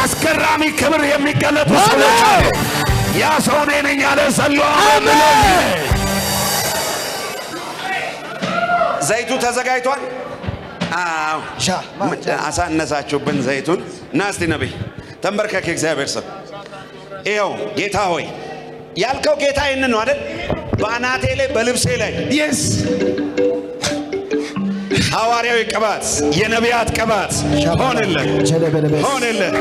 አስከራሚ ክብር የሚገለጡ ሰዎች ያ ሰው ነኝ ያለ ሰሎ ዘይቱ ተዘጋጅቷል። አሳነሳችሁብን ዘይቱን። ናስቲ ነብይ ተንበርከክ። እግዚአብሔር ሰው ይኸው ጌታ ሆይ ያልከው ጌታ ይሄንን ነው አይደል? በአናቴ ላይ በልብሴ ላይ ኢየስ ሐዋርያዊ ቅባት የነቢያት ቅባት ሆነልህ ሆነልህ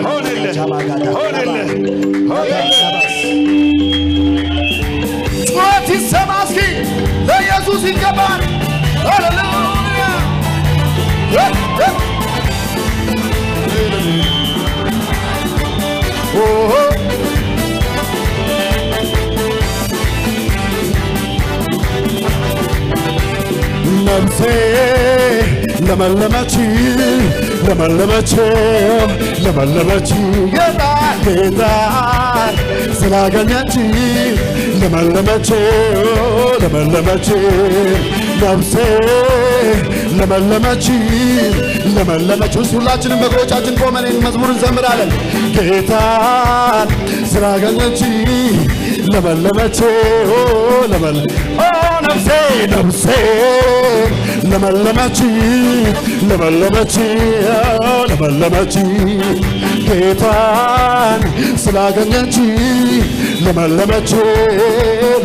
ሆነልህ ሆነልህ ሆነልህ። ጩኸት ይሰማ እስኪ ለኢየሱስ ይገባል። ሃሌሉያ ነፍሴ ለመለመች ለመለመች ለመለመች ጌታ ጌታ ስላገኘች ለመለመች ለመለመች ነፍሴ ለመለመች ለመለመች። ሁላችንም በእግሮቻችን ቆመን መዝሙር እንዘምራለን። ጌታን ስላገኘች ለመለመች ነፍሴ ነፍሴ ለመለመች ለመለመች ለመለመች ጌታን ስላገኘች ለመለመች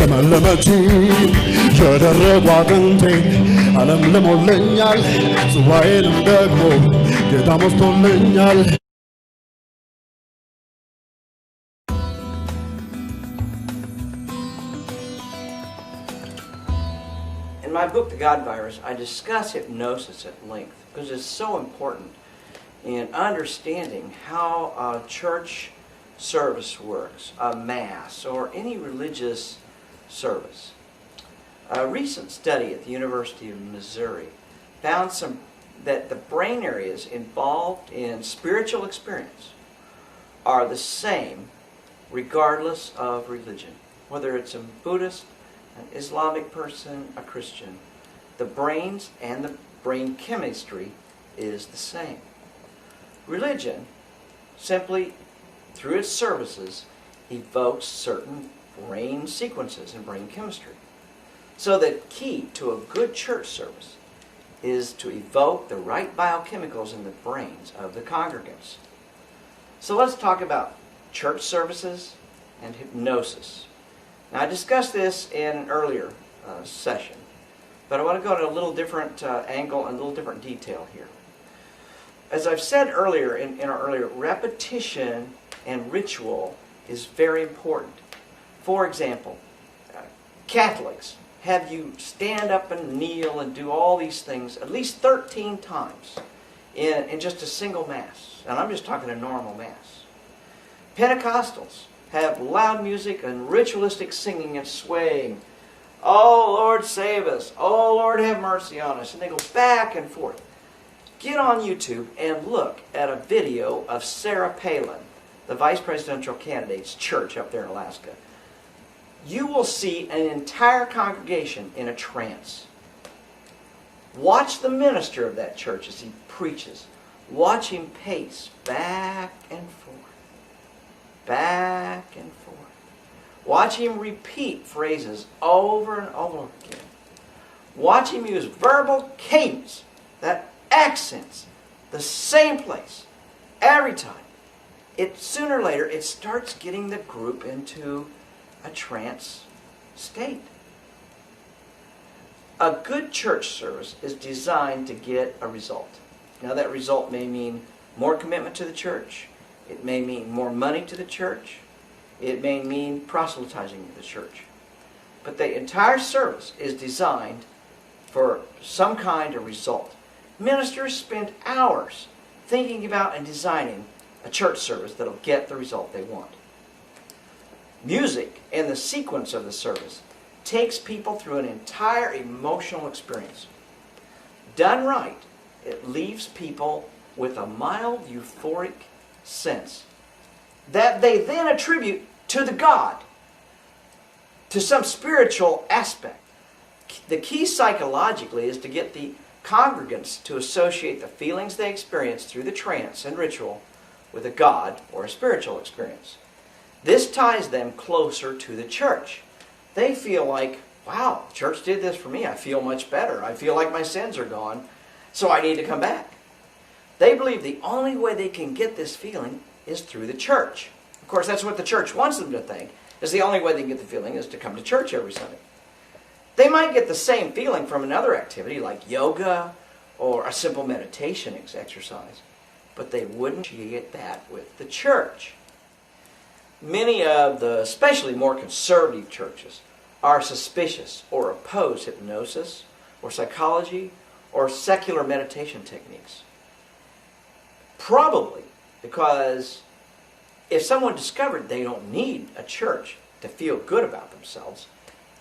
ለመለመች። የደረቁ አጥንቴ ዓለም ለሞልኛል፣ ጽዋዬንም ደግሞ ጌታ ሞልቶልኛል። In my book, The God Virus, I discuss hypnosis at length because it's so important in understanding how a church service works, a mass, or any religious service. A recent study at the University of Missouri found that the brain areas involved in spiritual experience are the same regardless of religion, whether it's a Buddhist, an Islamic person, a Christian. The brains and the brain chemistry is the same. Religion simply, through its services, evokes certain brain sequences and brain chemistry. So the key to a good church service is to evoke the right biochemicals in the brains of the congregants. So let's talk about church services and hypnosis. Now, I discussed this in an earlier session, but I want to go to a little different angle and a little different detail here. As I've said earlier, in our earlier, repetition and ritual is very important. For example, Catholics have you stand up and kneel and do all these things at least 13 times in just a single Mass. And I'm just talking a normal Mass. Pentecostals have loud music and ritualistic singing and swaying. Oh, Lord, save us. Oh, Lord, have mercy on us. And they go back and forth. Get on YouTube and look at a video of Sarah Palin, the vice presidential candidate's church up there in Alaska. You will see an entire congregation in a trance. Watch the minister of that church as he preaches. Watch him pace back and forth. Back and forth. Watch him repeat phrases over and over again. Watch him use verbal cadence, that accents, the same place, every time. Sooner or later, it starts getting the group into a trance state. A good church service is designed to get a result. Now that result may mean more commitment to the church. It may mean more money to the church. It may mean proselytizing the church. But the entire service is designed for some kind of result. Ministers spend hours thinking about and designing a church service that will get the result they want. Music and the sequence of the service takes people through an entire emotional experience. Done right, it leaves people with a mild euphoric sense that they then attribute to the God, to some spiritual aspect. The key psychologically is to get the congregants to associate the feelings they experience through the trance and ritual with a God or a spiritual experience. This ties them closer to the church. They feel like, wow, church did this for me. I feel much better. I feel like my sins are gone, so I need to come back. They believe the only way they can get this feeling is through the church. Of course, that's what the church wants them to think, is the only way they can get the feeling is to come to church every Sunday. They might get the same feeling from another activity like yoga or a simple meditation exercise, but they wouldn't get that with the church. Many of the, especially more conservative churches, are suspicious or oppose hypnosis or psychology or secular meditation techniques. Probably because if someone discovered they don't need a church to feel good about themselves,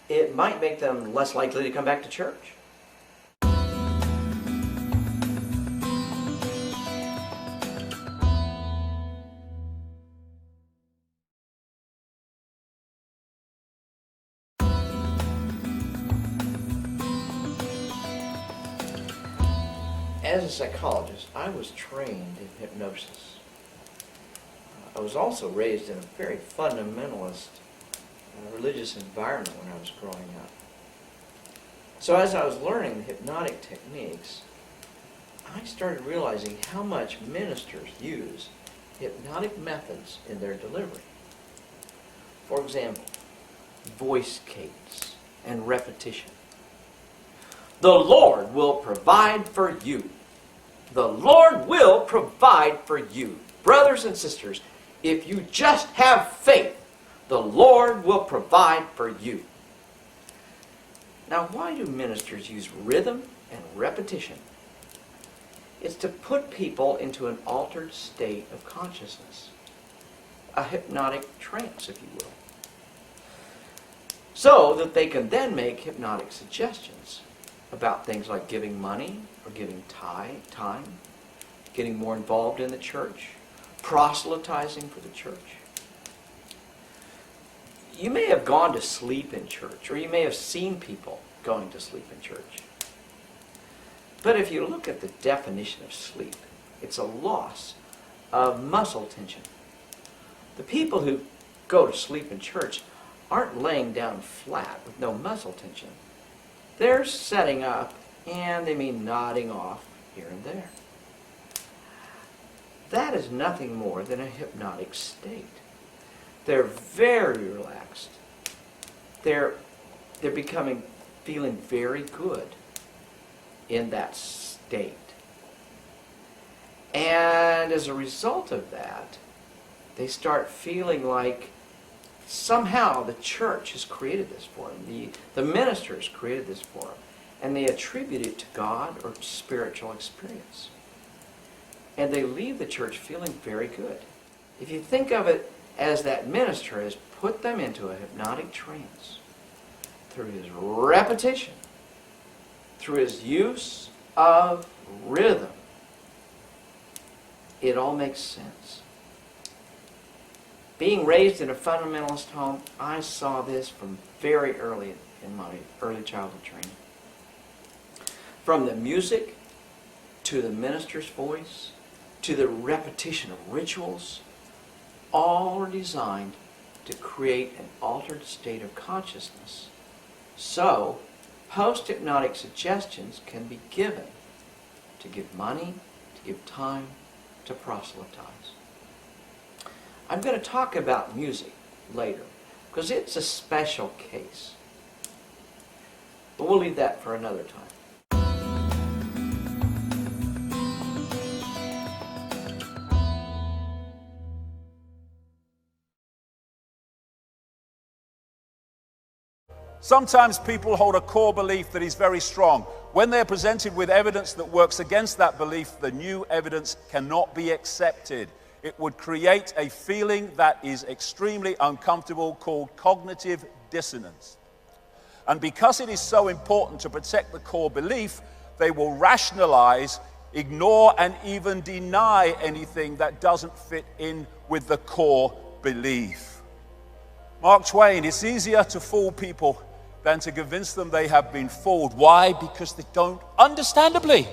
it might make them less likely to come back to church. As a psychologist, I was trained in hypnosis. I was also raised in a very fundamentalist religious environment when I was growing up. So as I was learning the hypnotic techniques, I started realizing how much ministers use hypnotic methods in their delivery. For example, voice cadence and repetition. The Lord will provide for you. The Lord will provide for you. Brothers and sisters, if you just have faith, the Lord will provide for you. Now, why do ministers use rhythm and repetition? It's to put people into an altered state of consciousness, a hypnotic trance, if you will, so that they can then make hypnotic suggestions about things like giving money or giving time, getting more involved in the church, proselytizing for the church. You may have gone to sleep in church, or you may have seen people going to sleep in church. But if you look at the definition of sleep, it's a loss of muscle tension. The people who go to sleep in church aren't laying down flat with no muscle tension. They're setting up, and they mean nodding off here and there. That is nothing more than a hypnotic state. They're very relaxed. They're feeling very good in that state. And as a result of that, they start feeling like somehow the church has created this for them. The ministers created this for them. And they attribute it to God or spiritual experience. And they leave the church feeling very good. If you think of it as that minister has put them into a hypnotic trance through his repetition, through his use of rhythm, it all makes sense. Being raised in a fundamentalist home, I saw this from very early in my early childhood training. From the music, to the minister's voice, to the repetition of rituals, all are designed to create an altered state of consciousness. So, post-hypnotic suggestions can be given to give money, to give time, to proselytize. I'm going to talk about music later, because it's a special case. But we'll leave that for another time. Sometimes people hold a core belief that is very strong. When they are presented with evidence that works against that belief, the new evidence cannot be accepted. It would create a feeling that is extremely uncomfortable called cognitive dissonance. And because it is so important to protect the core belief, they will rationalize, ignore, and even deny anything that doesn't fit in with the core belief. Mark Twain, it's easier to fool people than to convince them they have been fooled. Why? Because they don't, understandably,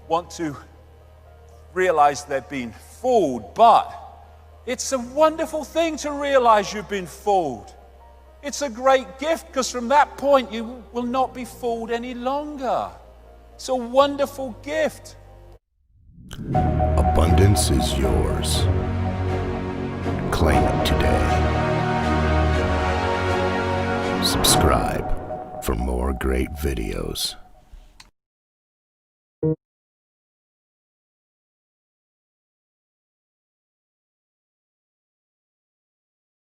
want to realize they've been fooled. But it's a wonderful thing to realize you've been fooled. It's a great gift, because from that point you will not be fooled any longer. It's a wonderful gift. Abundance is yours. Claim it today. Subscribe for more great videos.